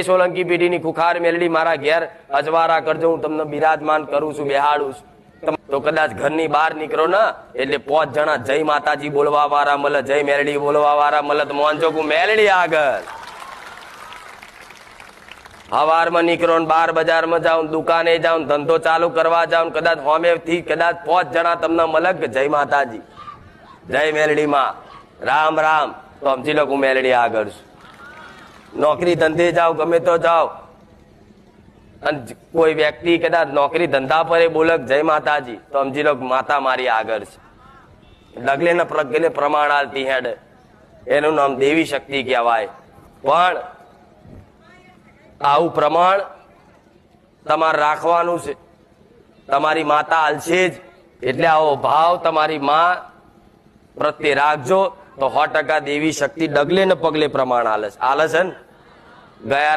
સોલંકી પેઢીની ખુખાર મેલડી મારા ઘેર અજવારા કરજો, હું તમને બિરાજમાન કરું છું, બેહાડું છું. તો કદાચ ઘરની બહાર નીકળો ને એટલે 5 જણા જય માતાજી બોલવા વાળા મળે, જય મેલડી બોલવા વાળા મળે, તો મોનજો હું મેલડી આગળ. હવારમાં નીકળો ને બાર બજારમાં જાઓ, દુકાને જાઓ, ધંધો ચાલુ કરવા જાઓ, કદાચ હોમેથી કદાચ 5 જણા તમને મળે કે જય માતાજી, જય મેલડી માં, રામ રામ, તો સમજી લો હું મેલડી આગળ છું. નોકરી ધંધે જાઓ, ગમે તો જાઓ, અને કોઈ વ્યક્તિ કદાચ નોકરી ધંધા પર બોલક જય માતાજી, તો સમજી લો માતા મારી આગળ છે. ડગલે ને પ્રગલે પ્રમાણ આલતી હેડ, એનું નામ દેવી શક્તિ કહેવાય. પણ આવું પ્રમાણ તમારે રાખવાનું છે. તમારી માતા હાલશે જ, એટલે આવો ભાવ તમારી માં પ્રત્યે રાખજો, તો 100% દેવી શક્તિ ડગલે ને પગલે પ્રમાણ હાલે છે ને. ગયા